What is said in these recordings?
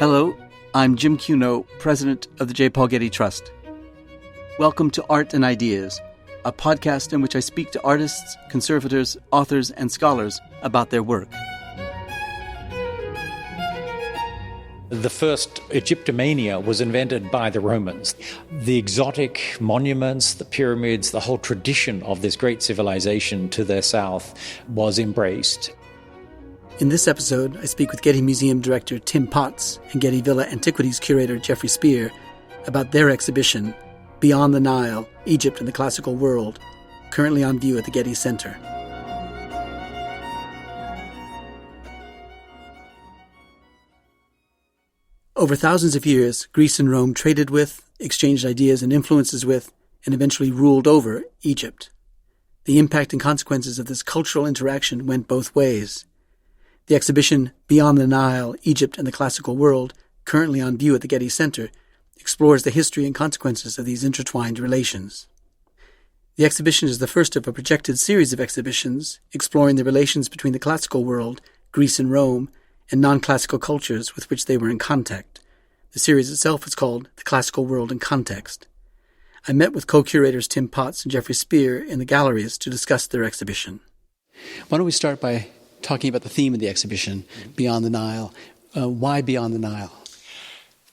Hello, I'm Jim Cuno, president of the J. Paul Getty Trust. Welcome to Art and Ideas, a podcast in which I speak to artists, conservators, authors, and scholars about their work. The first Egyptomania was invented by the Romans. The exotic monuments, the pyramids, the whole tradition of this great civilization to their south was embraced. In this episode, I speak with Getty Museum director Tim Potts and Getty Villa Antiquities curator Jeffrey Spier about their exhibition, Beyond the Nile, Egypt and the Classical World, currently on view at the Getty Center. Over thousands of years, Greece and Rome traded with, exchanged ideas and influences with, and eventually ruled over Egypt. The impact and consequences of this cultural interaction went both ways. The exhibition Beyond the Nile, Egypt and the Classical World, currently on view at the Getty Center, explores the history and consequences of these intertwined relations. The exhibition is the first of a projected series of exhibitions exploring the relations between the classical world, Greece and Rome, and non-classical cultures with which they were in contact. The series itself is called The Classical World in Context. I met with co-curators Tim Potts and Jeffrey Spier in the galleries to discuss their exhibition. Why don't we start by talking about the theme of the exhibition, Beyond the Nile. Why Beyond the Nile?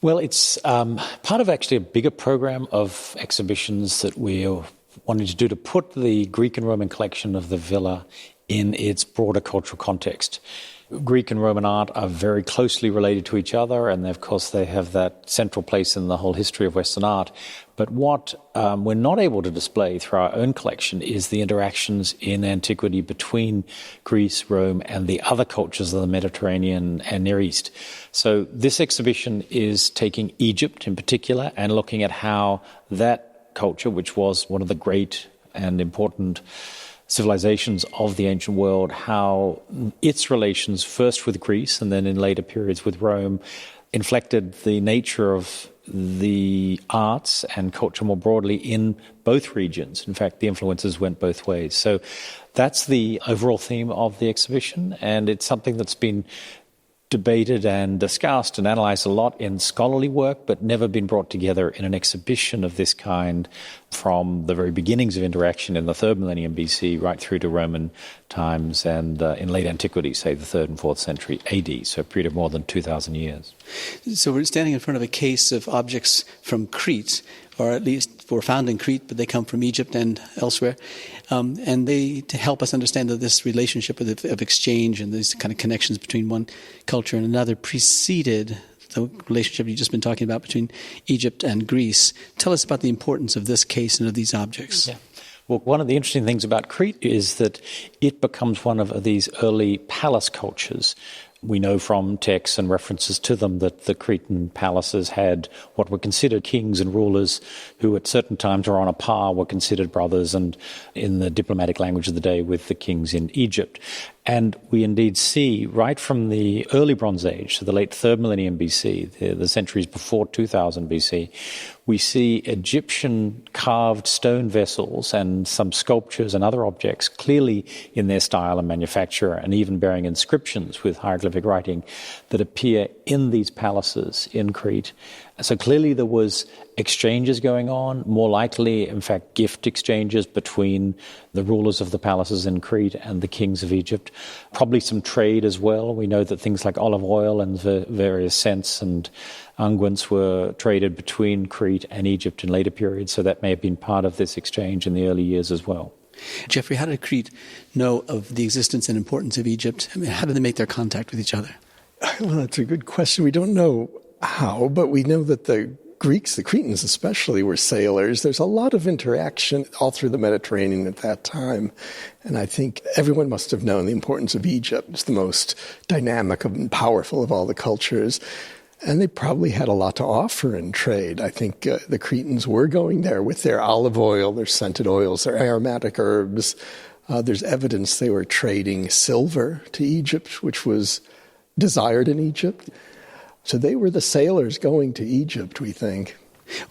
Well, it's part of actually a bigger program of exhibitions that we're wanting to do to put the Greek and Roman collection of the Villa in its broader cultural context. Greek and Roman art are very closely related to each other, and of course they have that central place in the whole history of Western art. But what we're not able to display through our own collection is the interactions in antiquity between Greece, Rome, and the other cultures of the Mediterranean and Near East. So this exhibition is taking Egypt in particular and looking at how that culture, which was one of the great and important civilizations of the ancient world, how its relations first with Greece and then in later periods with Rome inflected the nature of the arts and culture more broadly in both regions. In fact, the influences went both ways. So that's the overall theme of the exhibition, and it's something that's been debated and discussed and analyzed a lot in scholarly work, but never been brought together in an exhibition of this kind from the very beginnings of interaction in the 3rd millennium BC right through to Roman times and in late antiquity, say the 3rd and 4th century AD, so a period of more than 2,000 years. So we're standing in front of a case of objects from Crete, or at least were found in Crete, but they come from Egypt and elsewhere. And they to help us understand that this relationship of exchange and these kind of connections between one culture and another preceded the relationship you've just been talking about between Egypt and Greece. Tell us about the importance of this case and of these objects. Yeah. Well, one of the interesting things about Crete is that it becomes one of these early palace cultures. We know from texts and references to them that the Cretan palaces had what were considered kings and rulers who at certain times were on a par, were considered brothers, and in the diplomatic language of the day with the kings in Egypt. And we indeed see right from the early Bronze Age, so the late 3rd millennium BC, the centuries before 2000 BC, we see Egyptian carved stone vessels and some sculptures and other objects clearly in their style and manufacture, and even bearing inscriptions with hieroglyphic writing that appear in these palaces in Crete. So clearly there was exchanges going on, more likely, in fact, gift exchanges between the rulers of the palaces in Crete and the kings of Egypt. Probably some trade as well. We know that things like olive oil and various scents and unguents were traded between Crete and Egypt in later periods, so that may have been part of this exchange in the early years as well. Jeffrey, how did Crete know of the existence and importance of Egypt? I mean, how did they make their contact with each other? Well, that's a good question. We don't know how, but we know that the Greeks, the Cretans especially, were sailors. There's a lot of interaction all through the Mediterranean at that time. And I think everyone must have known the importance of Egypt. It's the most dynamic and powerful of all the cultures. And they probably had a lot to offer in trade. I think the Cretans were going there with their olive oil, their scented oils, their aromatic herbs. There's evidence they were trading silver to Egypt, which was desired in Egypt. So they were the sailors going to Egypt, we think.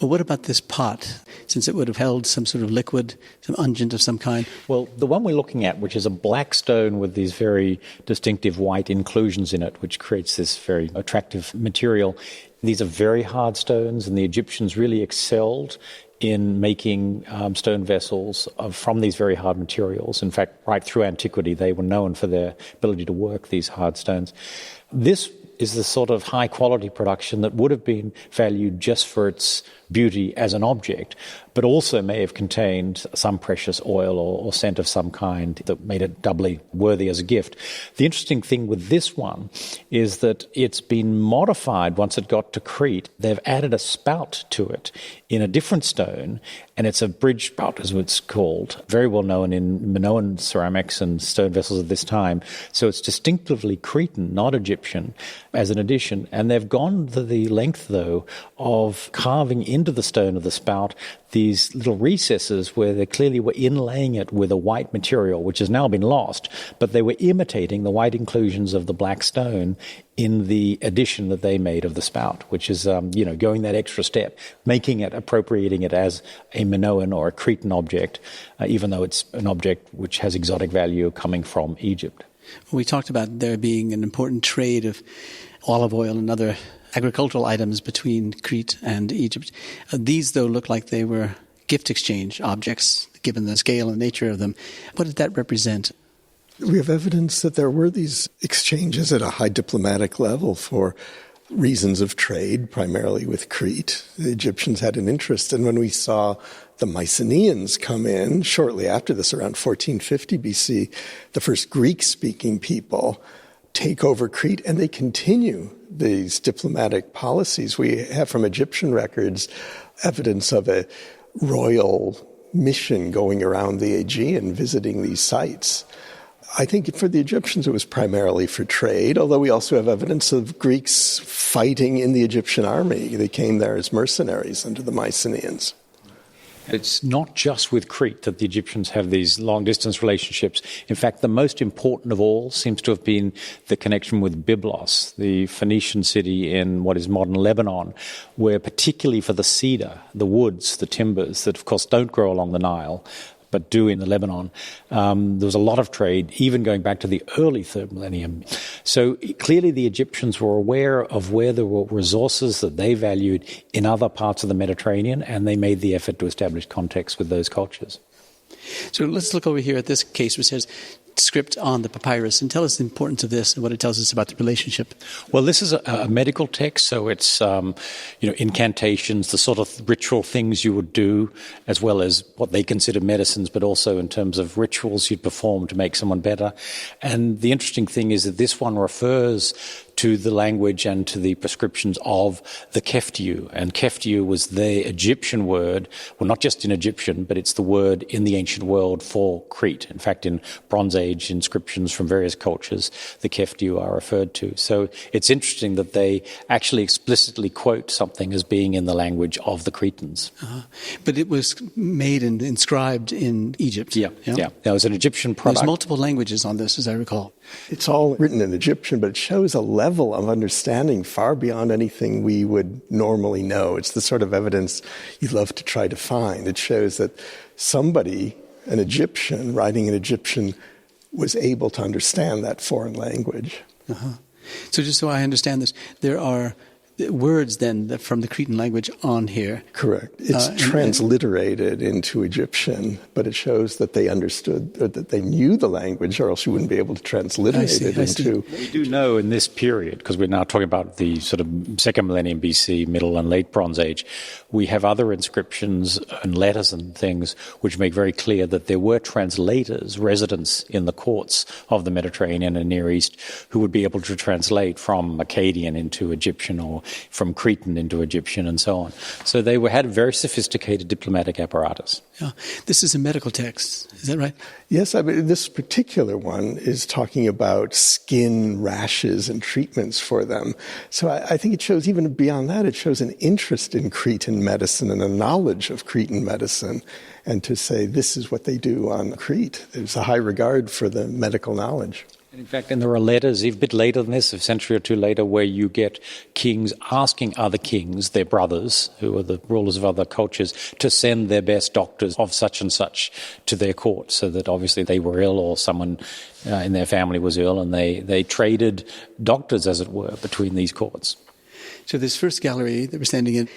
Well, what about this pot? Since it would have held some sort of liquid, some unguent of some kind. Well, the one we're looking at, which is a black stone with these very distinctive white inclusions in it, which creates this very attractive material, these are very hard stones, and the Egyptians really excelled in making stone vessels from these very hard materials. In fact, right through antiquity, they were known for their ability to work these hard stones. This is the sort of high-quality production that would have been valued just for its beauty as an object, but also may have contained some precious oil or scent of some kind that made it doubly worthy as a gift. The interesting thing with this one is that it's been modified once it got to Crete. They've added a spout to it in a different stone, and it's a bridge spout, as it's called, very well known in Minoan ceramics and stone vessels of this time. So it's distinctively Cretan, not Egyptian, as an addition. And they've gone to the length, though, of carving into the stone of the spout these little recesses where they clearly were inlaying it with a white material, which has now been lost, but they were imitating the white inclusions of the black stone in the addition that they made of the spout, which is, going that extra step, appropriating it as a Minoan or a Cretan object, even though it's an object which has exotic value coming from Egypt. We talked about there being an important trade of olive oil and other agricultural items between Crete and Egypt. These, though, look like they were gift exchange objects, given the scale and nature of them. What did that represent? We have evidence that there were these exchanges at a high diplomatic level for reasons of trade, primarily with Crete. The Egyptians had an interest. And when we saw the Mycenaeans come in shortly after this, around 1450 BC, the first Greek-speaking people take over Crete, and they continue these diplomatic policies. We have from Egyptian records evidence of a royal mission going around the Aegean, visiting these sites. I think for the Egyptians it was primarily for trade, although we also have evidence of Greeks fighting in the Egyptian army. They came there as mercenaries under the Mycenaeans. It's not just with Crete that the Egyptians have these long-distance relationships. In fact, the most important of all seems to have been the connection with Byblos, the Phoenician city in what is modern Lebanon, where particularly for the cedar, the woods, the timbers that, of course, don't grow along the Nile, but do in the Lebanon. There was a lot of trade, even going back to the early third millennium. So clearly the Egyptians were aware of where there were resources that they valued in other parts of the Mediterranean, and they made the effort to establish contacts with those cultures. So let's look over here at this case which says script on the papyrus, and tell us the importance of this and what it tells us about the relationship. Well, this is a medical text, so it's incantations, the sort of ritual things you would do, as well as what they consider medicines, but also in terms of rituals you'd perform to make someone better. And the interesting thing is that this one refers to the language and to the prescriptions of the keftiu. And keftiu was the Egyptian word, well, not just in Egyptian, but it's the word in the ancient world for Crete. In fact, in Bronze Age inscriptions from various cultures, the keftiu are referred to. So it's interesting that they actually explicitly quote something as being in the language of the Cretans. But it was made and inscribed in Egypt. Yeah. That was an Egyptian product. There's multiple languages on this, as I recall. It's all written in Egyptian, but it shows a level of understanding far beyond anything we would normally know. It's the sort of evidence you love to try to find. It shows that somebody, an Egyptian, writing in Egyptian, was able to understand that foreign language. So just so I understand this, there are words then from the Cretan language on here. Correct. It's transliterated into Egyptian, but it shows that they understood, or that they knew the language, or else you wouldn't be able to transliterate it into. We do know in this period, because we're now talking about the sort of second millennium BC, Middle and Late Bronze Age, we have other inscriptions and letters and things which make very clear that there were translators, residents in the courts of the Mediterranean and Near East, who would be able to translate from Akkadian into Egyptian or from Cretan into Egyptian and so on. So they had a very sophisticated diplomatic apparatus. Yeah. This is a medical text, is that right? Yes, I mean, this particular one is talking about skin rashes and treatments for them. So I think it shows, even beyond that, it shows an interest in Cretan medicine and a knowledge of Cretan medicine. And to say this is what they do on Crete, there's a high regard for the medical knowledge. In fact, and there are letters, a bit later than this, a century or two later, where you get kings asking other kings, their brothers, who are the rulers of other cultures, to send their best doctors of such and such to their court, so that obviously they were ill or someone in their family was ill, and they traded doctors, as it were, between these courts. So this first gallery that we're standing in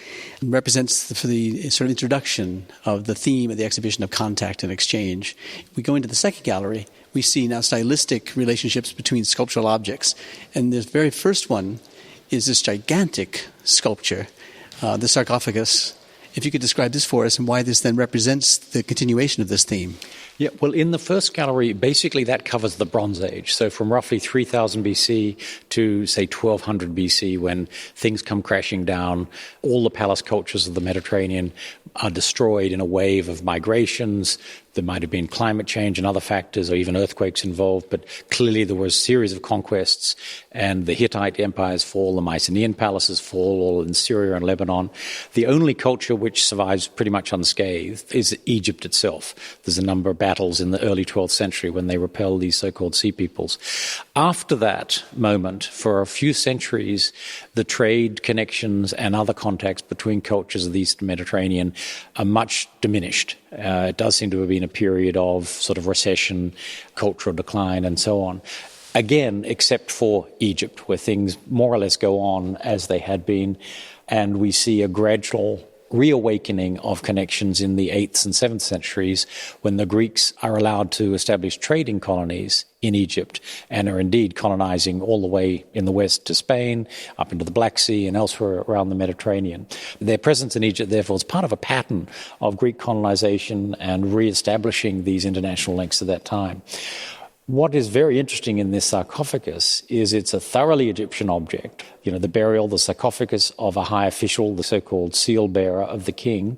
represents the sort of introduction of the theme of the exhibition of contact and exchange. We go into the second gallery, we see now stylistic relationships between sculptural objects. And the very first one is this gigantic sculpture, the sarcophagus. If you could describe this for us and why this then represents the continuation of this theme. Yeah, well, in the first gallery, basically that covers the Bronze Age. So from roughly 3000 BC to, say, 1200 BC, when things come crashing down, all the palace cultures of the Mediterranean are destroyed in a wave of migrations. There might have been climate change and other factors, or even earthquakes involved, but clearly there was a series of conquests, and the Hittite empires fall, the Mycenaean palaces fall, all in Syria and Lebanon. The only culture which survives pretty much unscathed is Egypt itself. There's a number of battles in the early 12th century when they repel these so-called sea peoples. After that moment, for a few centuries, the trade connections and other contacts between cultures of the Eastern Mediterranean are much diminished. It does seem to have been a period of sort of recession, cultural decline, and so on. Again, except for Egypt, where things more or less go on as they had been, and we see a gradual reawakening of connections in the 8th and 7th centuries, when the Greeks are allowed to establish trading colonies in Egypt and are indeed colonizing all the way in the west to Spain, up into the Black Sea and elsewhere around the Mediterranean. Their presence in Egypt, therefore, is part of a pattern of Greek colonization and re-establishing these international links at that time. What is very interesting in this sarcophagus is it's a thoroughly Egyptian object. The burial, the sarcophagus of a high official, the so-called seal bearer of the king,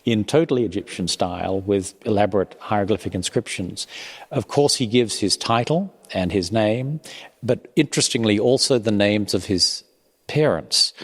in totally Egyptian style with elaborate hieroglyphic inscriptions. Of course, he gives his title and his name, but interestingly also the names of his parents.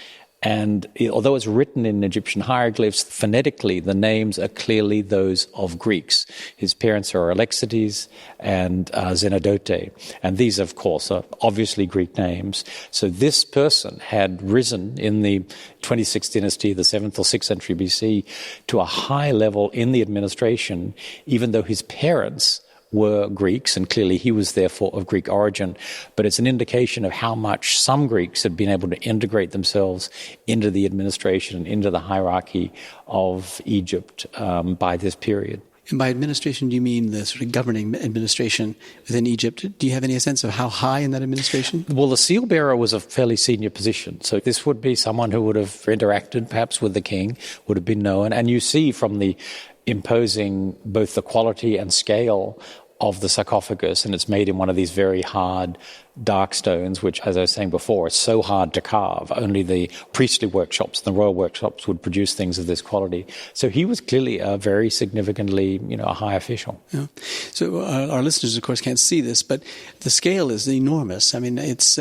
And although it's written in Egyptian hieroglyphs, phonetically the names are clearly those of Greeks. His parents are Alexites and Zenodote. And these, of course, are obviously Greek names. So this person had risen in the 26th dynasty, the 7th or 6th century BC, to a high level in the administration, even though his parents were Greeks, and clearly he was therefore of Greek origin. But it's an indication of how much some Greeks had been able to integrate themselves into the administration and into the hierarchy of Egypt by this period. And by administration, do you mean the sort of governing administration within Egypt? Do you have any sense of how high in that administration? Well, the seal bearer was a fairly senior position. So this would be someone who would have interacted perhaps with the king, would have been known. And you see from the imposing both the quality and scale of the sarcophagus, and it's made in one of these very hard dark stones, which, as I was saying before, is so hard to carve. Only the priestly workshops and the royal workshops would produce things of this quality. So he was clearly a very significantly, a high official. Yeah. So our listeners, of course, can't see this, but the scale is enormous. I mean, it's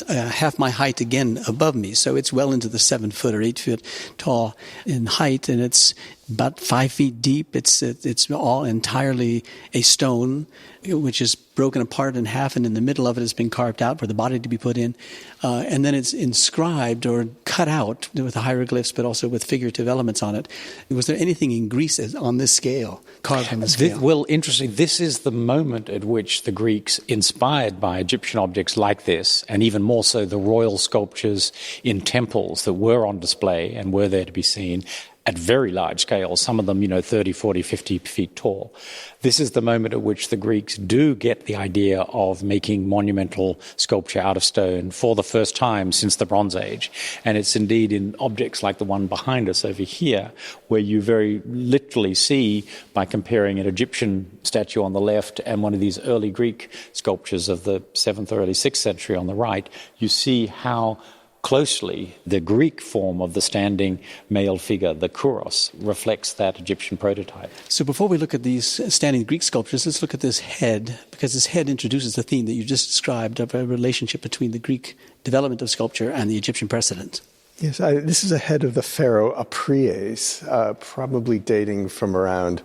half my height again above me, so it's well into the 7 foot or 8 foot tall in height, and it's about 5 feet deep. It's all entirely a stone, which is broken apart in half, and in the middle of it has been carved out for the body to be put in. And then it's inscribed or cut out with the hieroglyphs, but also with figurative elements on it. Was there anything in Greece on this scale, carved on this scale? Well, interesting. This is the moment at which the Greeks, inspired by Egyptian objects like this, and even more so the royal sculptures in temples that were on display and were there to be seen, at very large scale, some of them, 30, 40, 50 feet tall. This is the moment at which the Greeks do get the idea of making monumental sculpture out of stone for the first time since the Bronze Age. And it's indeed in objects like the one behind us over here, where you very literally see, by comparing an Egyptian statue on the left and one of these early Greek sculptures of the 7th or early 6th century on the right, you see how closely the Greek form of the standing male figure, the kuros, reflects that Egyptian prototype. So before we look at these standing Greek sculptures, let's look at this head, because this head introduces the theme that you just described of a relationship between the Greek development of sculpture and the Egyptian precedent. Yes, this is a head of the pharaoh Apries, probably dating from around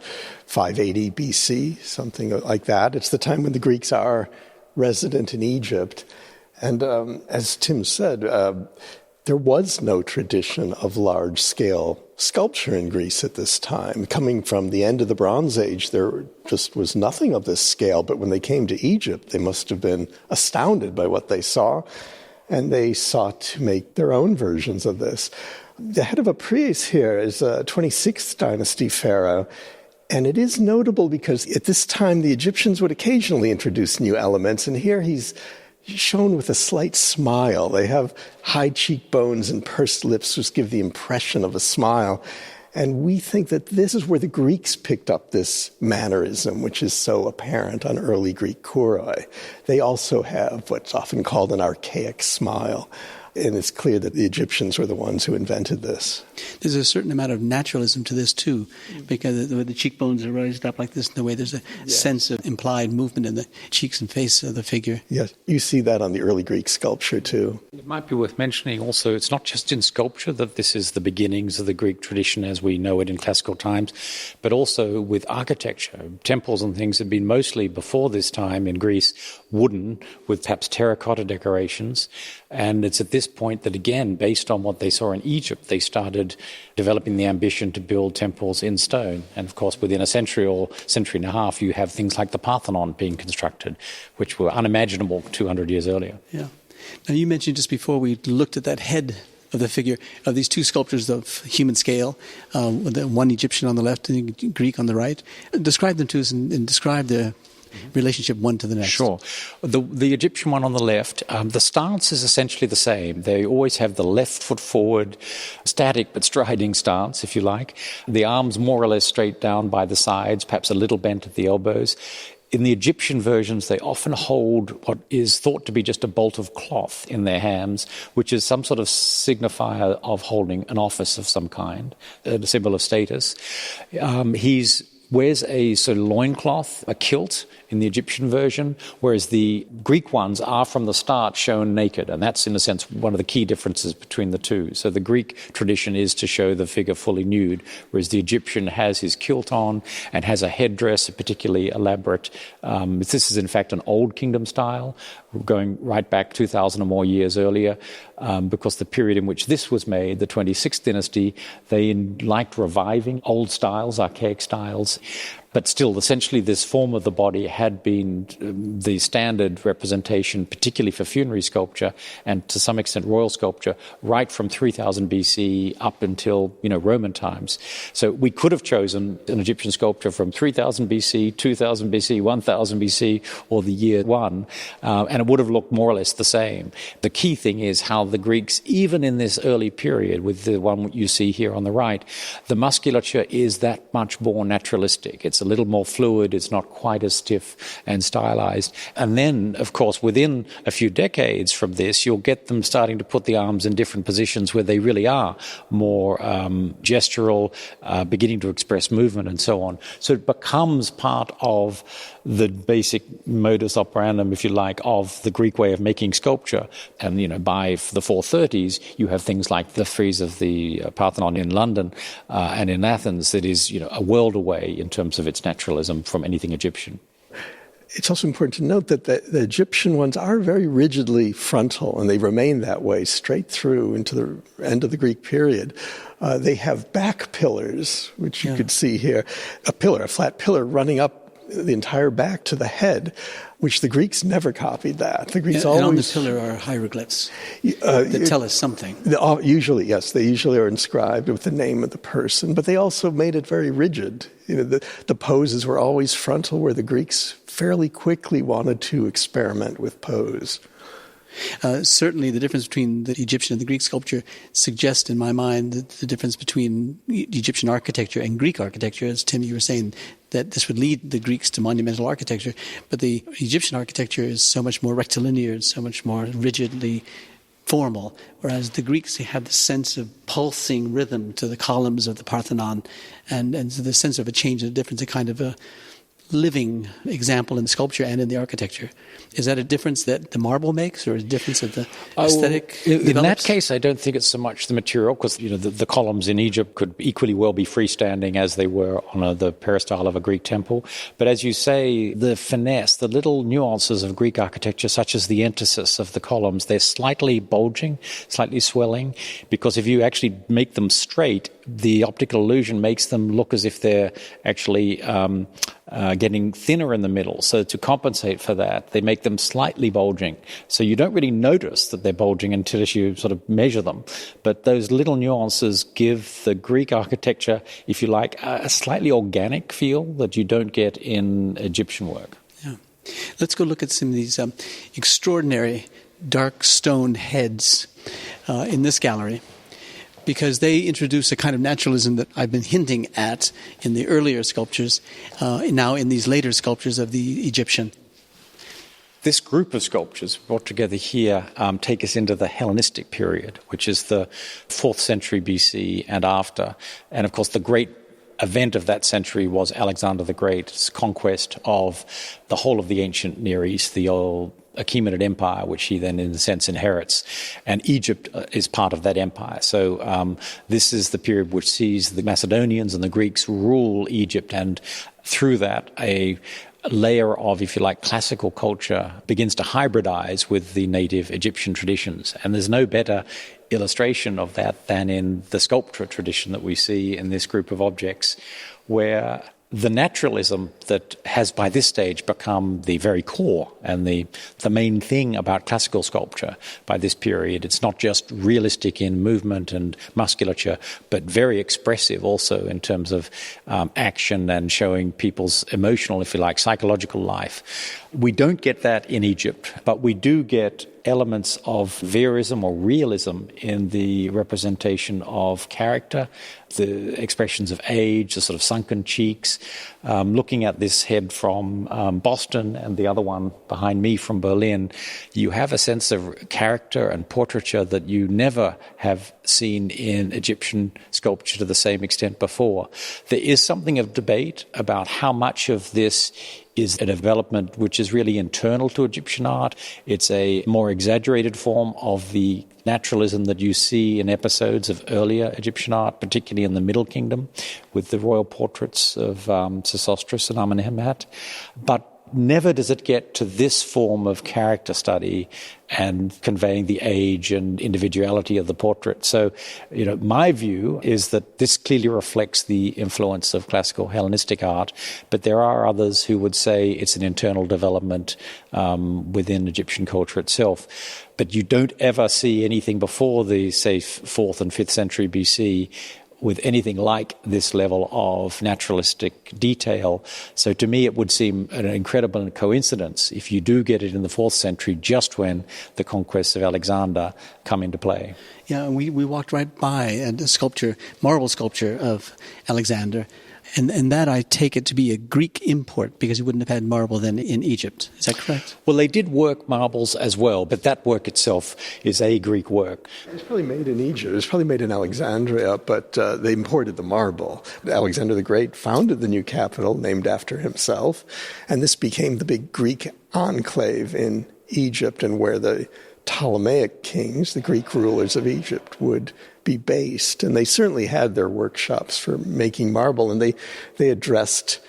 580 BC, something like that. It's the time when the Greeks are resident in Egypt. And as Tim said, there was no tradition of large-scale sculpture in Greece at this time. Coming from the end of the Bronze Age, there just was nothing of this scale. But when they came to Egypt, they must have been astounded by what they saw, and they sought to make their own versions of this. The head of Apries here is a 26th dynasty pharaoh, and it is notable because at this time the Egyptians would occasionally introduce new elements, and here he's shown with a slight smile. They have high cheekbones and pursed lips, which give the impression of a smile. And we think that this is where the Greeks picked up this mannerism, which is so apparent on early Greek kuroi. They also have what's often called an archaic smile. And it's clear that the Egyptians were the ones who invented this. There's a certain amount of naturalism to this, too, because the way the cheekbones are raised up like this, and the way there's a sense of implied movement in the cheeks and face of the figure. Yes, you see that on the early Greek sculpture, too. It might be worth mentioning also, it's not just in sculpture that this is the beginnings of the Greek tradition as we know it in classical times, but also with architecture. Temples and things had been mostly, before this time in Greece, wooden, with perhaps terracotta decorations. And it's at this point that, again, based on what they saw in Egypt, they started developing the ambition to build temples in stone. And, of course, within a century or century and a half, you have things like the Parthenon being constructed, which were unimaginable 200 years earlier. Yeah. Now, you mentioned just before we looked at that head of the figure of these two sculptures of human scale, with the one Egyptian on the left and Greek on the right. Describe them to us and describe the relationship one to the next. Sure. The Egyptian one on the left, the stance is essentially the same. They always have the left foot forward, static but striding stance, if you like. The arms more or less straight down by the sides, perhaps a little bent at the elbows. In the Egyptian versions, they often hold what is thought to be just a bolt of cloth in their hands, which is some sort of signifier of holding an office of some kind, a symbol of status. He's wears a sort of loincloth, a kilt in the Egyptian version, whereas the Greek ones are from the start shown naked. And that's, in a sense, one of the key differences between the two. So the Greek tradition is to show the figure fully nude, whereas the Egyptian has his kilt on and has a headdress, a particularly elaborate. This is, in fact, an Old Kingdom style, going right back 2,000 or more years earlier, because the period in which this was made, the 26th dynasty, they liked reviving old styles, archaic styles. But still, essentially, this form of the body had been the standard representation, particularly for funerary sculpture and to some extent royal sculpture, right from 3000 BC up until, Roman times. So we could have chosen an Egyptian sculpture from 3000 BC, 2000 BC, 1000 BC, or the year 1, and it would have looked more or less the same. The key thing is how the Greeks, even in this early period, with the one you see here on the right, the musculature is that much more naturalistic. It's a little more fluid, it's not quite as stiff and stylized. And then, of course, within a few decades from this, you'll get them starting to put the arms in different positions where they really are more gestural, beginning to express movement and so on. So it becomes part of the basic modus operandum, if you like, of the Greek way of making sculpture. And, by the 430s, you have things like the frieze of the Parthenon in London and in Athens that is, a world away in terms of its naturalism from anything Egyptian. It's also important to note that the Egyptian ones are very rigidly frontal, and they remain that way straight through into the end of the Greek period. They have back pillars, which you could see here, a flat pillar running up the entire back to the head, which the Greeks never copied that. The Greeks always... And on the pillar are hieroglyphs that tell us something. Usually, yes. They usually are inscribed with the name of the person, but they also made it very rigid. The poses were always frontal, where the Greeks fairly quickly wanted to experiment with pose. Certainly the difference between the Egyptian and the Greek sculpture suggests in my mind that the difference between Egyptian architecture and Greek architecture, as Tim, you were saying, that this would lead the Greeks to monumental architecture. But the Egyptian architecture is so much more rectilinear, so much more rigidly formal, whereas the Greeks had the sense of pulsing rhythm to the columns of the Parthenon and the sense of a change and a difference, a kind of a living example in the sculpture and in the architecture. Is that a difference that the marble makes, or a difference that the aesthetic In develops? that case, I don't think it's so much the material, because the columns in Egypt could equally well be freestanding as they were on the peristyle of a Greek temple. But as you say, the finesse, the little nuances of Greek architecture, such as the entasis of the columns, they're slightly bulging, slightly swelling, because if you actually make them straight, the optical illusion makes them look as if they're actually getting thinner in the middle. So to compensate for that, they make them slightly bulging. So you don't really notice that they're bulging until you sort of measure them. But those little nuances give the Greek architecture, if you like, a slightly organic feel that you don't get in Egyptian work. Yeah. Let's go look at some of these extraordinary dark stone heads in this gallery, because they introduce a kind of naturalism that I've been hinting at in the earlier sculptures, now in these later sculptures of the Egyptian. This group of sculptures brought together here take us into the Hellenistic period, which is the 4th century BC and after. And of course, the great event of that century was Alexander the Great's conquest of the whole of the ancient Near East, the old Achaemenid Empire, which he then, in a sense, inherits. And Egypt is part of that empire. So this is the period which sees the Macedonians and the Greeks rule Egypt, and through that, a layer of, if you like, classical culture begins to hybridize with the native Egyptian traditions. And there's no better illustration of that than in the sculpture tradition that we see in this group of objects, where the naturalism that has by this stage become the very core and the main thing about classical sculpture by this period. It's not just realistic in movement and musculature, but very expressive also in terms of action and showing people's emotional, if you like, psychological life. We don't get that in Egypt, but we do get elements of verism or realism in the representation of character, the expressions of age, the sort of sunken cheeks. Looking at this head from Boston and the other one behind me from Berlin, you have a sense of character and portraiture that you never have seen in Egyptian sculpture to the same extent before. There is something of debate about how much of this is a development which is really internal to Egyptian art. It's a more exaggerated form of the naturalism that you see in episodes of earlier Egyptian art, particularly in the Middle Kingdom, with the royal portraits of Sesostris and Amenemhat. But never does it get to this form of character study and conveying the age and individuality of the portrait. So, my view is that this clearly reflects the influence of classical Hellenistic art, but there are others who would say it's an internal development within Egyptian culture itself. But you don't ever see anything before the, say, 4th and 5th century BC with anything like this level of naturalistic detail. So to me, it would seem an incredible coincidence if you do get it in the 4th century, just when the conquests of Alexander come into play. Yeah, we walked right by a sculpture, marble sculpture of Alexander, and that I take it to be a Greek import, because he wouldn't have had marble then in Egypt. Is that correct? Well, they did work marbles as well, but that work itself is a Greek work. It was probably made in Egypt. It was probably made in Alexandria, but they imported the marble. Alexander the Great founded the new capital named after himself, and this became the big Greek enclave in Egypt, and where the Ptolemaic kings, the Greek rulers of Egypt, would be based. And they certainly had their workshops for making marble, and they addressed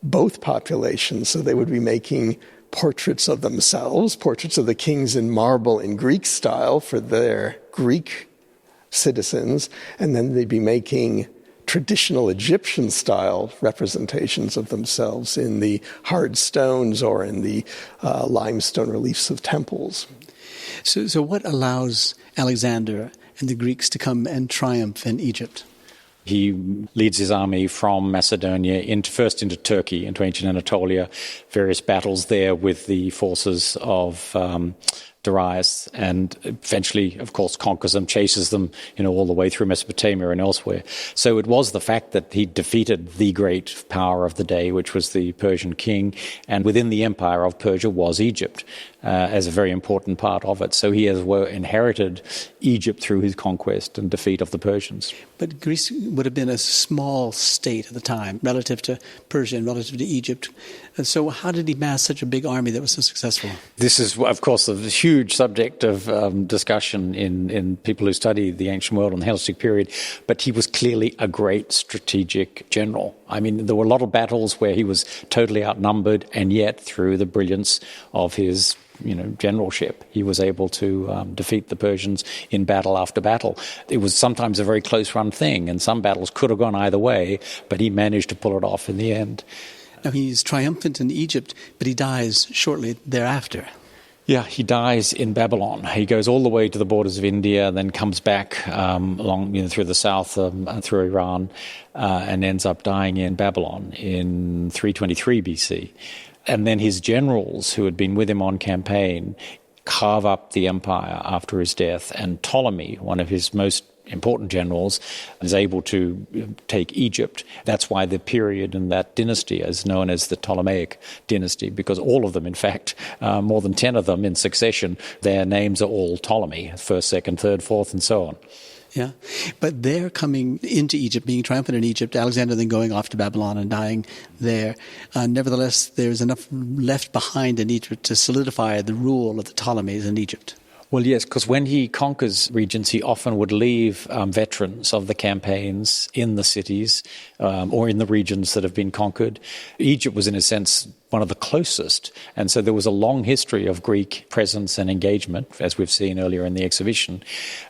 both populations. So they would be making portraits of themselves, portraits of the kings in marble in Greek style for their Greek citizens, and then they'd be making traditional Egyptian style representations of themselves in the hard stones or in the limestone reliefs of temples. So what allows Alexander and the Greeks to come and triumph in Egypt? He leads his army from Macedonia first into Turkey, into ancient Anatolia, various battles there with the forces of Darius, and eventually, of course, conquers them, chases them, all the way through Mesopotamia and elsewhere. So it was the fact that he defeated the great power of the day, which was the Persian king, and within the empire of Persia was Egypt, as a very important part of it. So he has inherited Egypt through his conquest and defeat of the Persians. But Greece would have been a small state at the time, relative to Persia and relative to Egypt. And so how did he mass such a big army that was so successful? This is, of course, a huge subject of discussion in people who study the ancient world and the Hellenistic period. But he was clearly a great strategic general. I mean, there were a lot of battles where he was totally outnumbered, and yet through the brilliance of his generalship, he was able to defeat the Persians in battle after battle. It was sometimes a very close-run thing, and some battles could have gone either way, but he managed to pull it off in the end. Now, he's triumphant in Egypt, but he dies shortly thereafter. Yeah, he dies in Babylon. He goes all the way to the borders of India, then comes back along through the south, through Iran, and ends up dying in Babylon in 323 BC. And then his generals, who had been with him on campaign, carve up the empire after his death. And Ptolemy, one of his most important generals, is able to take Egypt. That's why the period in that dynasty is known as the Ptolemaic dynasty, because all of them, in fact, more than 10 of them in succession, their names are all Ptolemy, first, second, third, fourth, and so on. Yeah, but they're coming into Egypt, being triumphant in Egypt, Alexander then going off to Babylon and dying there. Nevertheless, there's enough left behind in Egypt to solidify the rule of the Ptolemies in Egypt. Well, yes, because when he conquers regions, he often would leave veterans of the campaigns in the cities or in the regions that have been conquered. Egypt was, in a sense, one of the closest, and so there was a long history of Greek presence and engagement, as we've seen earlier in the exhibition.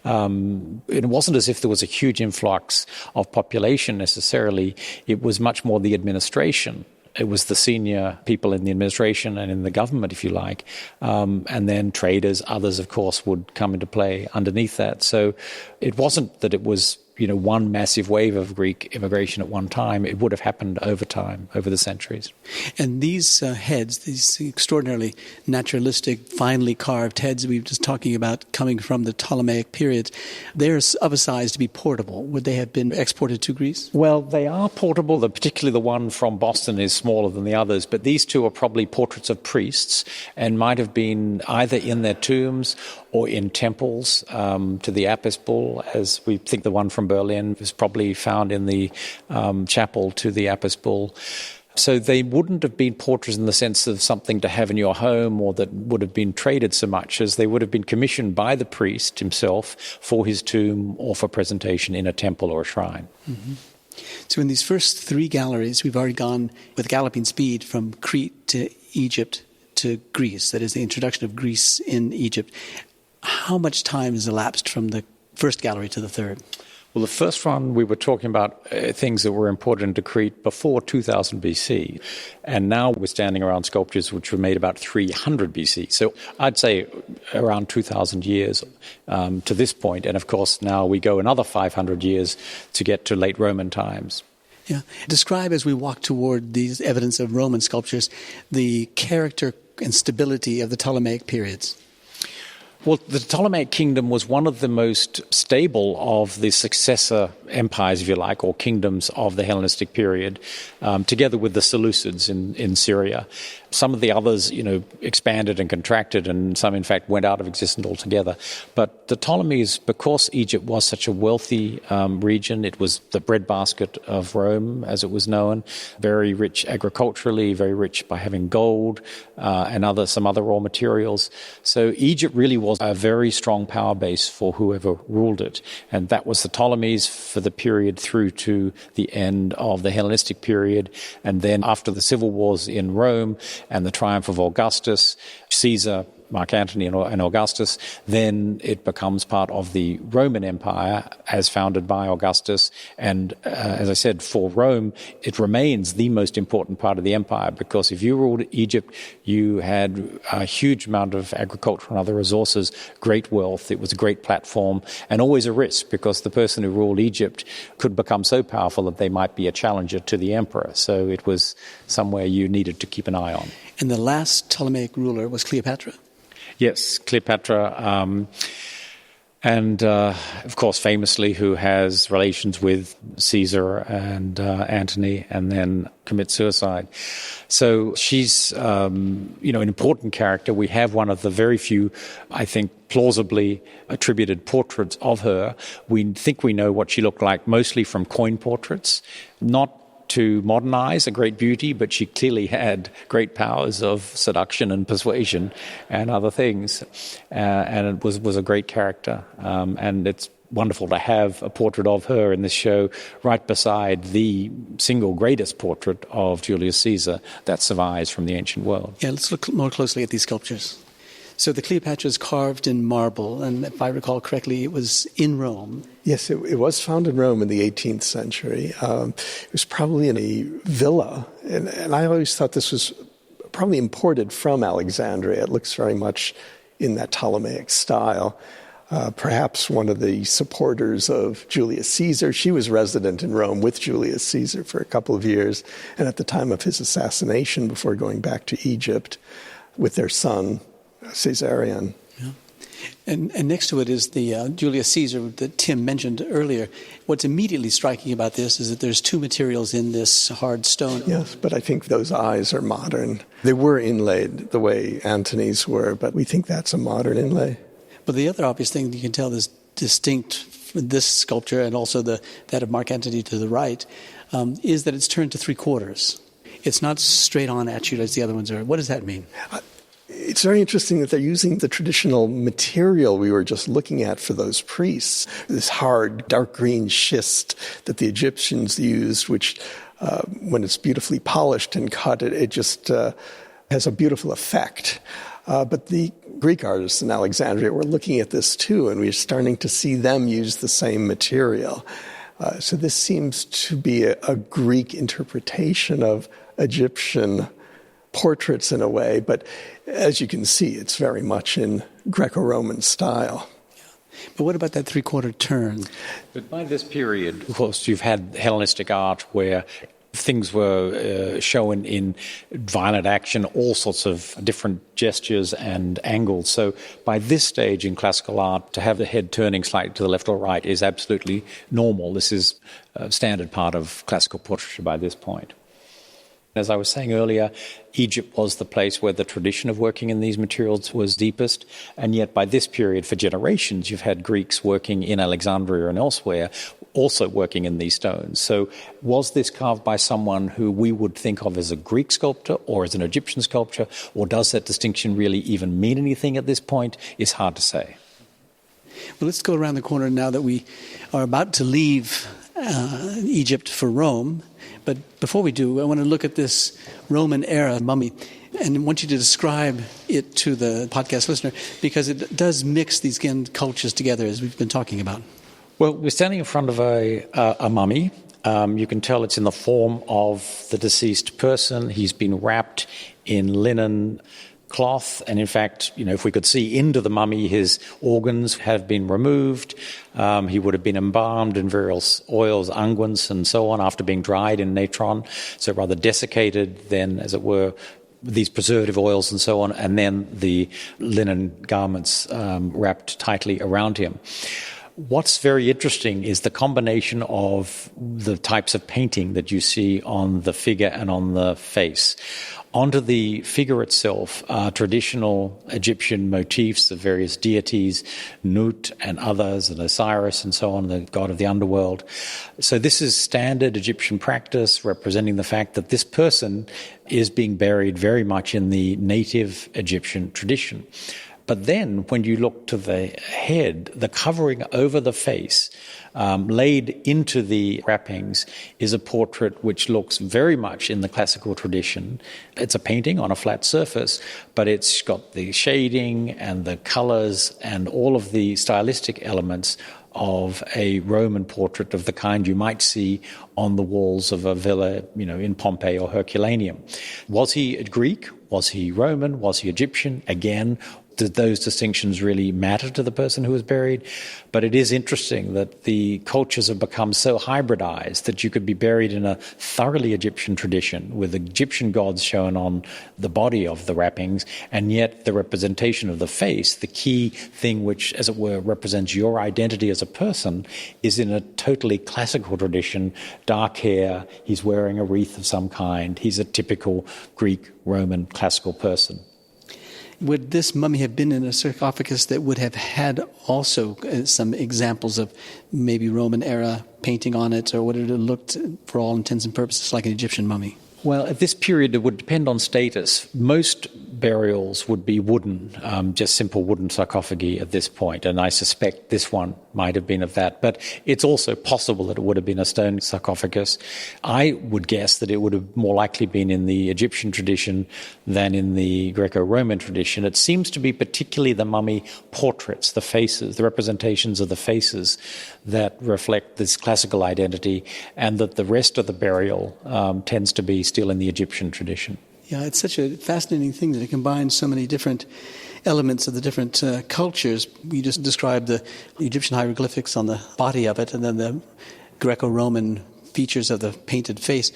It wasn't as if there was a huge influx of population necessarily. It was much more the administration. It was the senior people in the administration and in the government, if you like, and then traders, others, of course, would come into play underneath that. So it wasn't that it was one massive wave of Greek immigration at one time. It would have happened over time, over the centuries. And these heads, these extraordinarily naturalistic, finely carved heads we were just talking about coming from the Ptolemaic period, they're of a size to be portable. Would they have been exported to Greece? Well, they are portable. Particularly the one from Boston is smaller than the others, but these two are probably portraits of priests and might have been either in their tombs or in temples to the Apis bull, as we think the one from Berlin was probably found in the chapel to the Apis bull. So they wouldn't have been portraits in the sense of something to have in your home or that would have been traded so much as they would have been commissioned by the priest himself for his tomb or for presentation in a temple or a shrine. Mm-hmm. So in these first three galleries, we've already gone with galloping speed from Crete to Egypt to Greece. That is the introduction of Greece in Egypt. How much time has elapsed from the first gallery to the third? Well, the first one, we were talking about things that were important to Crete before 2000 BC. And now we're standing around sculptures which were made about 300 BC. So I'd say around 2,000 years to this point. And of course, now we go another 500 years to get to late Roman times. Yeah. Describe, as we walk toward these evidence of Roman sculptures, the character and stability of the Ptolemaic periods. Well, the Ptolemaic kingdom was one of the most stable of the successor empires, if you like, or kingdoms of the Hellenistic period, together with the Seleucids in Syria. Some of the others, expanded and contracted, and some, in fact, went out of existence altogether. But the Ptolemies, because Egypt was such a wealthy region, it was the breadbasket of Rome, as it was known, very rich agriculturally, very rich by having gold and some other raw materials. So Egypt really was a very strong power base for whoever ruled it. And that was the Ptolemies for the period through to the end of the Hellenistic period. And then after the civil wars in Rome and the triumph of Augustus, Caesar, Mark Antony and Augustus, then it becomes part of the Roman Empire as founded by Augustus. And as I said, for Rome, it remains the most important part of the empire, because if you ruled Egypt, you had a huge amount of agriculture and other resources, great wealth. It was a great platform, and always a risk, because the person who ruled Egypt could become so powerful that they might be a challenger to the emperor. So it was somewhere you needed to keep an eye on. And the last Ptolemaic ruler was Cleopatra. Yes, Cleopatra. And, of course, famously, who has relations with Caesar and Antony and then commits suicide. So she's, an important character. We have one of the very few, I think, plausibly attributed portraits of her. We think we know what she looked like mostly from coin portraits, not to modernize a great beauty, but she clearly had great powers of seduction and persuasion and other things. And it was a great character. And it's wonderful to have a portrait of her in this show right beside the single greatest portrait of Julius Caesar that survives from the ancient world. Yeah, let's look more closely at these sculptures. So the Cleopatra is carved in marble, and if I recall correctly, it was in Rome. Yes, it was found in Rome in the 18th century. It was probably in a villa, and I always thought this was probably imported from Alexandria. It looks very much in that Ptolemaic style. Perhaps one of the supporters of Julius Caesar. She was resident in Rome with Julius Caesar for a couple of years, and at the time of his assassination, before going back to Egypt, with their son, Caesarion. Yeah. And next to it is the Julius Caesar that Tim mentioned earlier. What's immediately striking about this is that there's two materials in this hard stone. Yes, but I think those eyes are modern. They were inlaid the way Antony's were, but we think that's a modern inlay. But the other obvious thing that you can tell is distinct from this sculpture and also that of Mark Antony to the right is that it's turned to three quarters. It's not straight on at you as the other ones are. What does that mean? It's very interesting that they're using the traditional material we were just looking at for those priests, this hard, dark green schist that the Egyptians used, which when it's beautifully polished and cut, it just has a beautiful effect. But the Greek artists in Alexandria were looking at this too, and we're starting to see them use the same material. So this seems to be a Greek interpretation of Egyptian portraits in a way, but as you can see, it's very much in Greco-Roman style. Yeah. But what about that three-quarter turn? But by this period, of course, you've had Hellenistic art where things were shown in violent action, all sorts of different gestures and angles. So by this stage in classical art, to have the head turning slightly to the left or right is absolutely normal. This is a standard part of classical portraiture by this point. As I was saying earlier, Egypt was the place where the tradition of working in these materials was deepest, and yet by this period, for generations, you've had Greeks working in Alexandria and elsewhere, also working in these stones. So was this carved by someone who we would think of as a Greek sculptor or as an Egyptian sculptor, or does that distinction really even mean anything at this point? It's hard to say. Well, let's go around the corner now that we are about to leave Egypt for Rome. But before we do, I want to look at this Roman-era mummy and I want you to describe it to the podcast listener because it does mix these cultures together as we've been talking about. Well, we're standing in front of a mummy. You can tell it's in the form of the deceased person. He's been wrapped in linen cloth, and in fact, if we could see into the mummy, his organs have been removed. He would have been embalmed in various oils, unguents, and so on after being dried in natron, so rather desiccated then, as it were, these preservative oils and so on, and then the linen garments wrapped tightly around him. What's very interesting is the combination of the types of painting that you see on the figure and on the face. Onto the figure itself are traditional Egyptian motifs of various deities, Nut and others, and Osiris and so on, the god of the underworld. So this is standard Egyptian practice representing the fact that this person is being buried very much in the native Egyptian tradition. But then when you look to the head, the covering over the face, laid into the wrappings, is a portrait which looks very much in the classical tradition. It's a painting on a flat surface, but it's got the shading and the colors and all of the stylistic elements of a Roman portrait of the kind you might see on the walls of a villa, in Pompeii or Herculaneum. Was he a Greek? Was he Roman? Was he Egyptian? Again, Did those distinctions really matter to the person who was buried? But it is interesting that the cultures have become so hybridized that you could be buried in a thoroughly Egyptian tradition with Egyptian gods shown on the body of the wrappings, and yet the representation of the face, the key thing which, as it were, represents your identity as a person, is in a totally classical tradition. Dark hair, he's wearing a wreath of some kind, he's a typical Greek, Roman, classical person. Would this mummy have been in a sarcophagus that would have had also some examples of maybe Roman era painting on it, or would it have looked, for all intents and purposes, like an Egyptian mummy? Well, at this period, it would depend on status. Most burials would be wooden, just simple wooden sarcophagi at this point, and I suspect this one might have been of that. But it's also possible that it would have been a stone sarcophagus. I would guess that it would have more likely been in the Egyptian tradition than in the Greco-Roman tradition. It seems to be particularly the mummy portraits, the faces, the representations of the faces that reflect this classical identity, and that the rest of the burial tends to be still in the Egyptian tradition. Yeah, it's such a fascinating thing that it combines so many different elements of the different cultures. We just described the Egyptian hieroglyphics on the body of it, and then the Greco-Roman features of the painted face.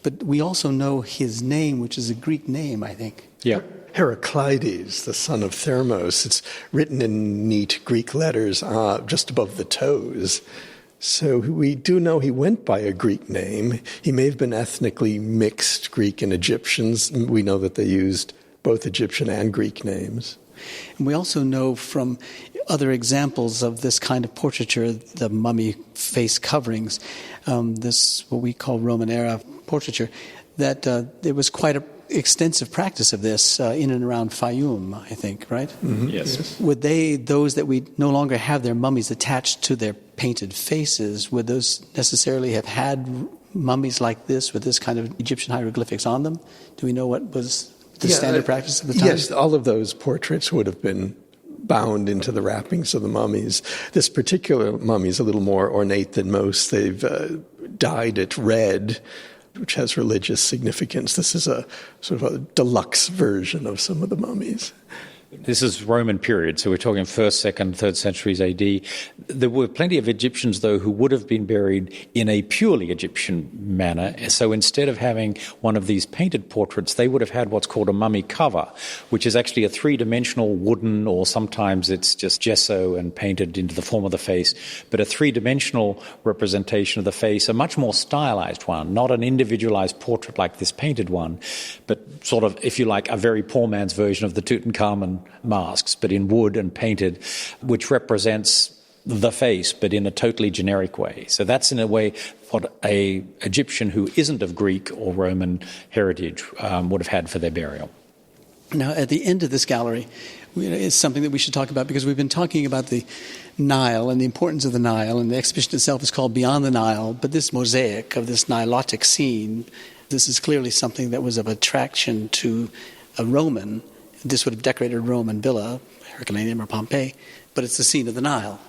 But we also know his name, which is a Greek name, I think. Yeah. Heraclides, the son of Thermos. It's written in neat Greek letters just above the toes. So we do know he went by a Greek name. He may have been ethnically mixed Greek and Egyptians. We know that they used both Egyptian and Greek names. And we also know from other examples of this kind of portraiture, the mummy face coverings, this what we call Roman era portraiture, that there was quite an extensive practice of this in and around Fayum, I think, right? Mm-hmm. Yes. Would those that we no longer have their mummies attached to their painted faces, would those necessarily have had mummies like this with this kind of Egyptian hieroglyphics on them? Do we know what was the standard practice of the time? Yes, all of those portraits would have been bound into the wrappings of the mummies. This particular mummy is a little more ornate than most. They've dyed it red, which has religious significance. This is a sort of a deluxe version of some of the mummies. This is Roman period, so we're talking 1st, 2nd, 3rd centuries AD. There were plenty of Egyptians, though, who would have been buried in a purely Egyptian manner. So instead of having one of these painted portraits, they would have had what's called a mummy cover, which is actually a three-dimensional wooden, or sometimes it's just gesso and painted into the form of the face, but a three-dimensional representation of the face, a much more stylized one, not an individualized portrait like this painted one, but sort of, if you like, a very poor man's version of the Tutankhamun masks, but in wood and painted, which represents the face, but in a totally generic way. So that's, in a way, what a Egyptian who isn't of Greek or Roman heritage would have had for their burial. Now, at the end of this gallery, it's something that we should talk about, because we've been talking about the Nile and the importance of the Nile, and the exhibition itself is called Beyond the Nile, but this mosaic of this Nilotic scene, this is clearly something that was of attraction to a Roman. This would have decorated a Roman villa, Herculaneum or Pompeii, but it's the scene of the Nile.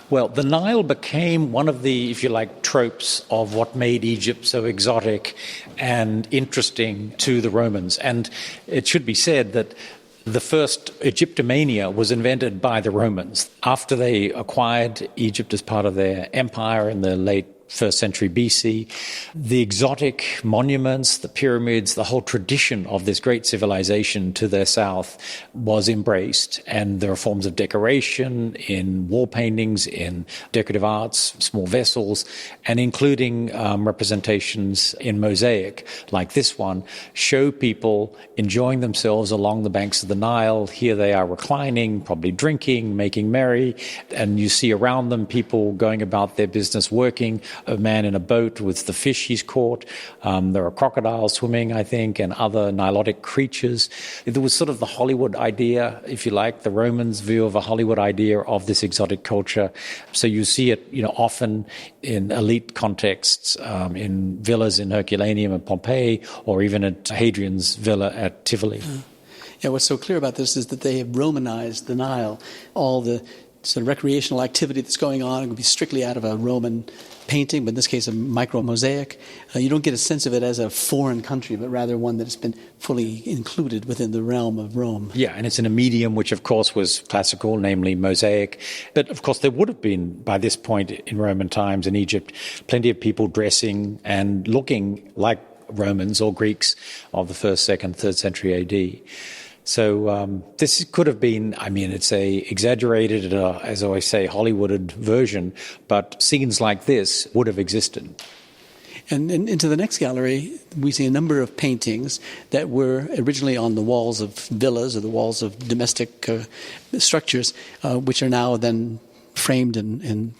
Well, the Nile became one of the, if you like, tropes of what made Egypt so exotic and interesting to the Romans. And it should be said that the first Egyptomania was invented by the Romans. After they acquired Egypt as part of their empire in the late 1st century BC, the exotic monuments, the pyramids, the whole tradition of this great civilization to their south was embraced. And there are forms of decoration in wall paintings, in decorative arts, small vessels, and including representations in mosaic, like this one, show people enjoying themselves along the banks of the Nile. Here they are reclining, probably drinking, making merry, and you see around them people going about their business, working, a man in a boat with the fish he's caught. There are crocodiles swimming, I think, and other Nilotic creatures. There was sort of the Hollywood idea, if you like, the Romans' view of a Hollywood idea of this exotic culture. So you see it, often in elite contexts, in villas in Herculaneum and Pompeii, or even at Hadrian's villa at Tivoli. Yeah, what's so clear about this is that they have Romanized the Nile. All the sort of recreational activity that's going on would be strictly out of a Roman painting, but in this case a micro-mosaic. You don't get a sense of it as a foreign country, but rather one that has been fully included within the realm of Rome. Yeah, and it's in a medium which, of course, was classical, namely mosaic. But, of course, there would have been, by this point in Roman times in Egypt, plenty of people dressing and looking like Romans or Greeks of the 1st, 2nd, 3rd century AD. So this could have been, it's a exaggerated, as I always say, Hollywooded version, but scenes like this would have existed. And into the next gallery, we see a number of paintings that were originally on the walls of villas or the walls of domestic structures, which are now then framed in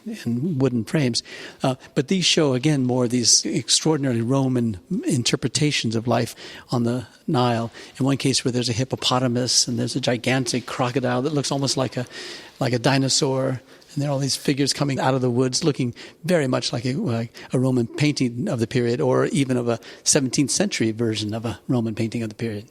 wooden frames. But these show, again, more of these extraordinarily Roman interpretations of life on the Nile. In one case where there's a hippopotamus and there's a gigantic crocodile that looks almost like a dinosaur. And there are all these figures coming out of the woods looking very much like a Roman painting of the period, or even of a 17th century version of a Roman painting of the period.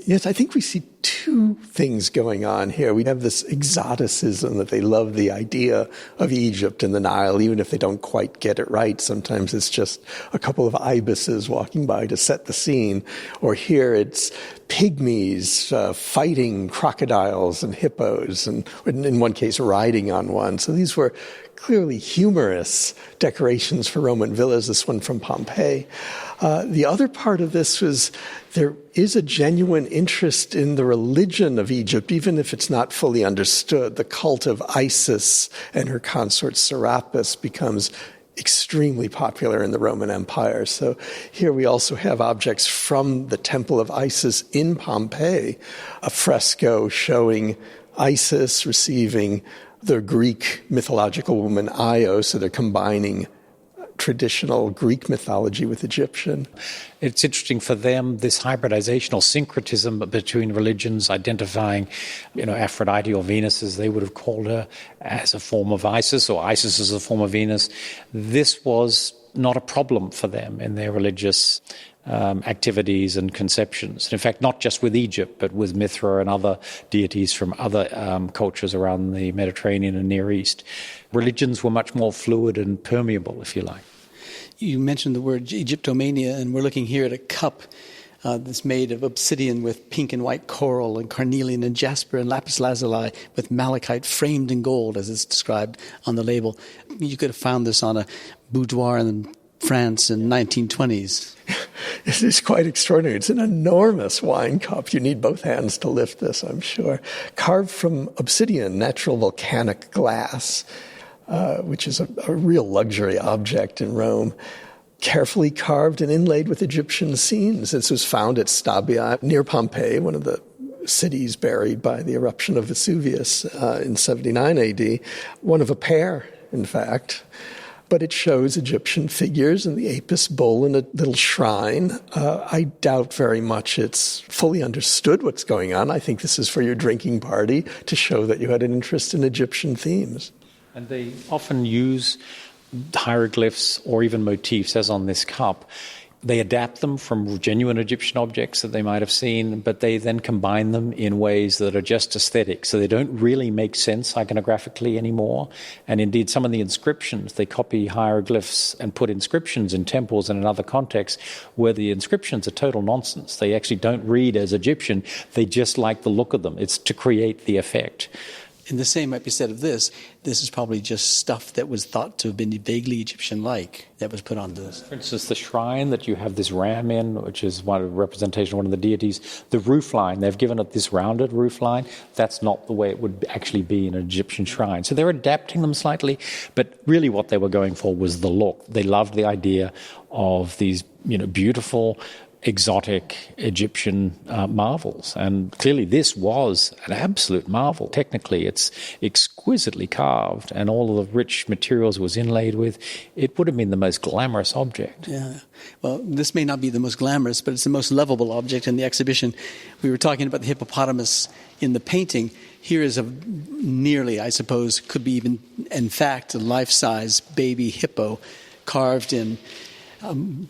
Yes, I think we see two things going on here. We have this exoticism that they love the idea of Egypt and the Nile, even if they don't quite get it right. Sometimes it's just a couple of ibises walking by to set the scene. Or here it's pygmies fighting crocodiles and hippos, and in one case riding on one. So these were clearly humorous decorations for Roman villas, this one from Pompeii. The other part of this was there is a genuine interest in the religion of Egypt, even if it's not fully understood. The cult of Isis and her consort Serapis becomes extremely popular in the Roman Empire. So here we also have objects from the Temple of Isis in Pompeii, a fresco showing Isis receiving the Greek mythological woman Io, so they're combining traditional Greek mythology with Egyptian. It's interesting for them, this hybridization or syncretism between religions, identifying, Aphrodite or Venus, as they would have called her, as a form of Isis, or Isis as a form of Venus. This was not a problem for them in their religious activities and conceptions. And in fact, not just with Egypt, but with Mithra and other deities from other cultures around the Mediterranean and Near East. Religions were much more fluid and permeable, if you like. You mentioned the word Egyptomania, and we're looking here at a cup that's made of obsidian with pink and white coral and carnelian and jasper and lapis lazuli with malachite framed in gold, as it's described on the label. You could have found this on a boudoir in France in 1920s. It is quite extraordinary. It's an enormous wine cup. You need both hands to lift this, I'm sure. Carved from obsidian, natural volcanic glass, which is a real luxury object in Rome. Carefully carved and inlaid with Egyptian scenes. This was found at Stabia, near Pompeii, one of the cities buried by the eruption of Vesuvius in 79 AD. One of a pair, in fact. But it shows Egyptian figures and the Apis bull in a little shrine. I doubt very much it's fully understood what's going on. I think this is for your drinking party to show that you had an interest in Egyptian themes. And they often use hieroglyphs or even motifs, as on this cup. They adapt them from genuine Egyptian objects that they might have seen, but they then combine them in ways that are just aesthetic. So they don't really make sense iconographically anymore. And indeed, some of the inscriptions, they copy hieroglyphs and put inscriptions in temples and in other contexts where the inscriptions are total nonsense. They actually don't read as Egyptian. They just like the look of them. It's to create the effect. And the same might be said of this. This is probably just stuff that was thought to have been vaguely Egyptian-like that was put onto this. For instance, the shrine that you have this ram in, which is one of representation of one of the deities, the roof line, they've given it this rounded roof line. That's not the way it would actually be in an Egyptian shrine. So they're adapting them slightly, but really what they were going for was the look. They loved the idea of these, beautiful, exotic Egyptian marvels. And clearly this was an absolute marvel. Technically, it's exquisitely carved, and all of the rich materials it was inlaid with. It would have been the most glamorous object. Yeah. Well, this may not be the most glamorous, but it's the most lovable object in the exhibition. We were talking about the hippopotamus in the painting. Here is a nearly, I suppose, could be even, in fact, a life-size baby hippo carved in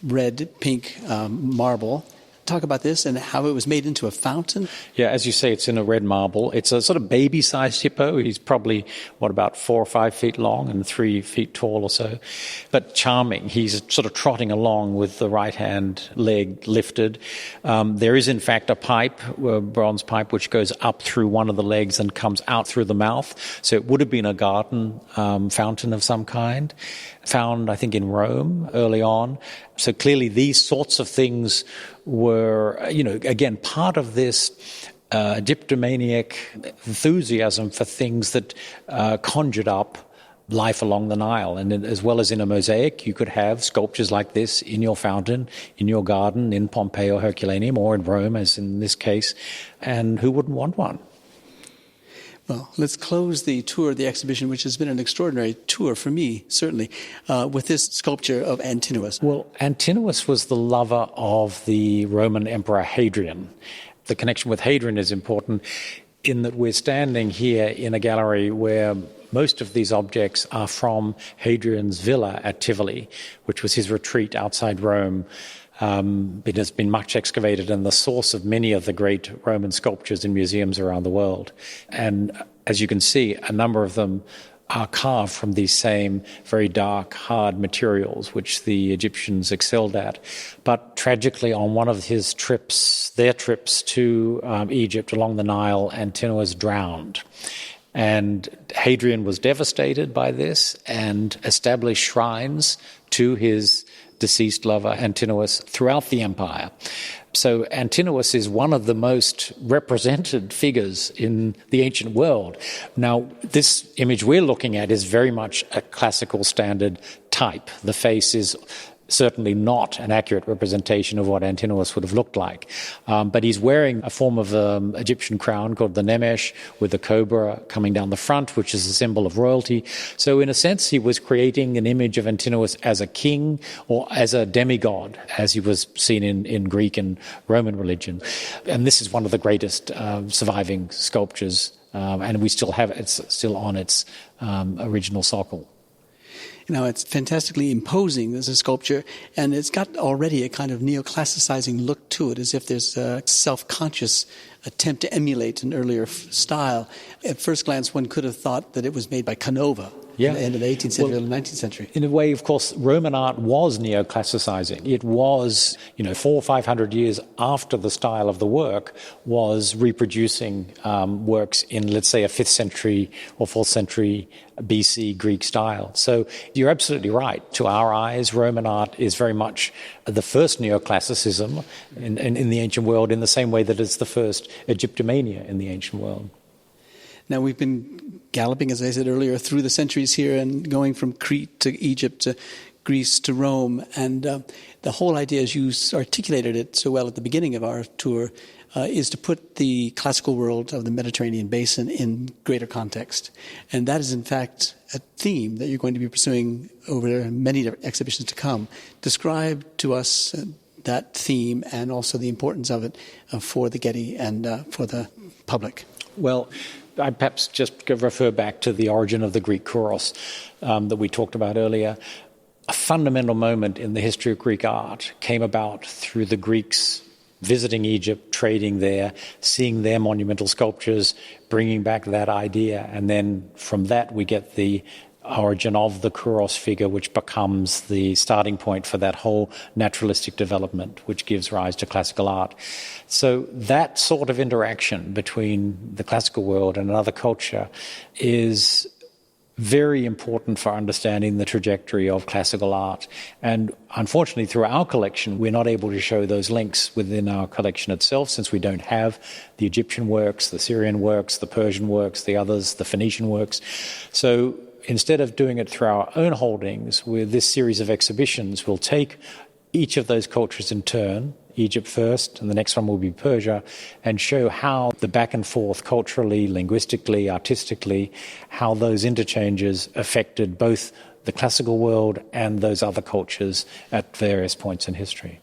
red, pink marble talk about this and how it was made into a fountain? Yeah, as you say, it's in a red marble. It's a sort of baby-sized hippo. He's probably, about 4 or 5 feet long and 3 feet tall or so, but charming. He's sort of trotting along with the right-hand leg lifted. There is, in fact, a pipe, a bronze pipe, which goes up through one of the legs and comes out through the mouth. So it would have been a garden fountain of some kind, found, I think, in Rome early on. So clearly these sorts of things were, again, part of this dipsomaniac enthusiasm for things that conjured up life along the Nile. And as well as in a mosaic, you could have sculptures like this in your fountain, in your garden, in Pompeii or Herculaneum, or in Rome, as in this case. And who wouldn't want one? Well, let's close the tour of the exhibition, which has been an extraordinary tour for me, certainly, with this sculpture of Antinous. Well, Antinous was the lover of the Roman Emperor Hadrian. The connection with Hadrian is important in that we're standing here in a gallery where most of these objects are from Hadrian's villa at Tivoli, which was his retreat outside Rome. It has been much excavated and the source of many of the great Roman sculptures in museums around the world. And as you can see, a number of them are carved from these same very dark, hard materials, which the Egyptians excelled at. But tragically, on one of their trips to Egypt along the Nile, Antinous drowned. And Hadrian was devastated by this and established shrines to his deceased lover, Antinous, throughout the empire. So Antinous is one of the most represented figures in the ancient world. Now, this image we're looking at is very much a classical standard type. The face is certainly not an accurate representation of what Antinous would have looked like. But he's wearing a form of Egyptian crown called the nemesh, with the cobra coming down the front, which is a symbol of royalty. So in a sense, he was creating an image of Antinous as a king or as a demigod, as he was seen in Greek and Roman religion. And this is one of the greatest surviving sculptures, and we still have it. It's still on its original socle. It's fantastically imposing as a sculpture, and it's got already a kind of neoclassicizing look to it, as if there's a self-conscious attempt to emulate an earlier style. At first glance, one could have thought that it was made by Canova. Yeah. At the end of the 18th century, early 19th century. In a way, of course, Roman art was neoclassicizing. It was, 400 or 500 years after the style of the work was reproducing works in, let's say, a 5th century or 4th century BC Greek style. So you're absolutely right. To our eyes, Roman art is very much the first neoclassicism in the ancient world, in the same way that it's the first Egyptomania in the ancient world. Now, we've been galloping, as I said earlier, through the centuries here and going from Crete to Egypt to Greece to Rome. And the whole idea, as you articulated it so well at the beginning of our tour, is to put the classical world of the Mediterranean basin in greater context. And that is, in fact, a theme that you're going to be pursuing over many exhibitions to come. Describe to us that theme and also the importance of it for the Getty and for the public. Well, I perhaps just refer back to the origin of the Greek kuros that we talked about earlier. A fundamental moment in the history of Greek art came about through the Greeks visiting Egypt, trading there, seeing their monumental sculptures, bringing back that idea. And then from that we get the origin of the kuros figure, which becomes the starting point for that whole naturalistic development, which gives rise to classical art. So that sort of interaction between the classical world and another culture is very important for understanding the trajectory of classical art. And unfortunately, through our collection, we're not able to show those links within our collection itself, since we don't have the Egyptian works, the Syrian works, the Persian works, the others, the Phoenician works. So instead of doing it through our own holdings, with this series of exhibitions, we'll take each of those cultures in turn, Egypt first, and the next one will be Persia, and show how the back and forth culturally, linguistically, artistically, how those interchanges affected both the classical world and those other cultures at various points in history.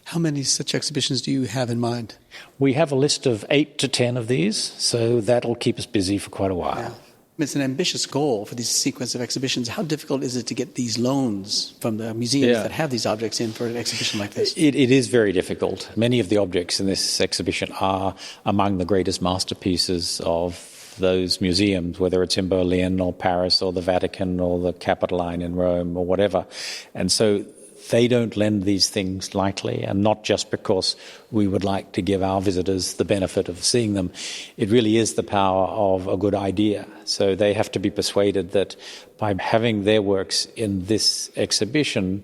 How many such exhibitions do you have in mind? We have a list of 8 to 10 of these, so that'll keep us busy for quite a while. Yeah. It's an ambitious goal for this sequence of exhibitions. How difficult is it to get these loans from the museums that have these objects in for an exhibition like this? It is very difficult. Many of the objects in this exhibition are among the greatest masterpieces of those museums, whether it's in Berlin or Paris or the Vatican or the Capitoline in Rome or whatever. And so they don't lend these things lightly, and not just because we would like to give our visitors the benefit of seeing them. It really is the power of a good idea. So they have to be persuaded that by having their works in this exhibition,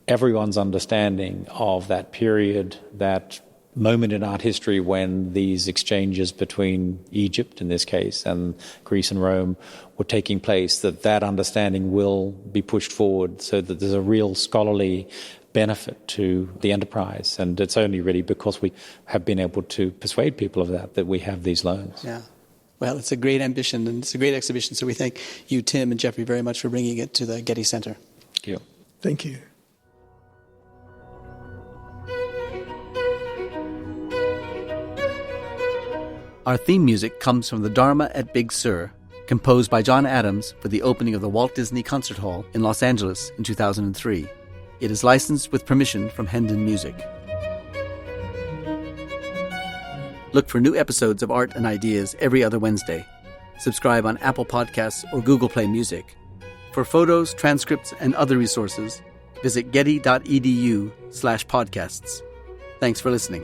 everyone's understanding of that period, that moment in art history when these exchanges between Egypt, in this case, and Greece and Rome were taking place, that understanding will be pushed forward so that there's a real scholarly benefit to the enterprise. And it's only really because we have been able to persuade people of that we have these loans. Yeah. Well, it's a great ambition and it's a great exhibition. So we thank you, Tim and Jeffrey, very much for bringing it to the Getty Center. Thank you. Thank you. Our theme music comes from the Dharma at Big Sur, composed by John Adams for the opening of the Walt Disney Concert Hall in Los Angeles in 2003. It is licensed with permission from Hendon Music. Look for new episodes of Art and Ideas every other Wednesday. Subscribe on Apple Podcasts or Google Play Music. For photos, transcripts, and other resources, visit getty.edu/podcasts. Thanks for listening.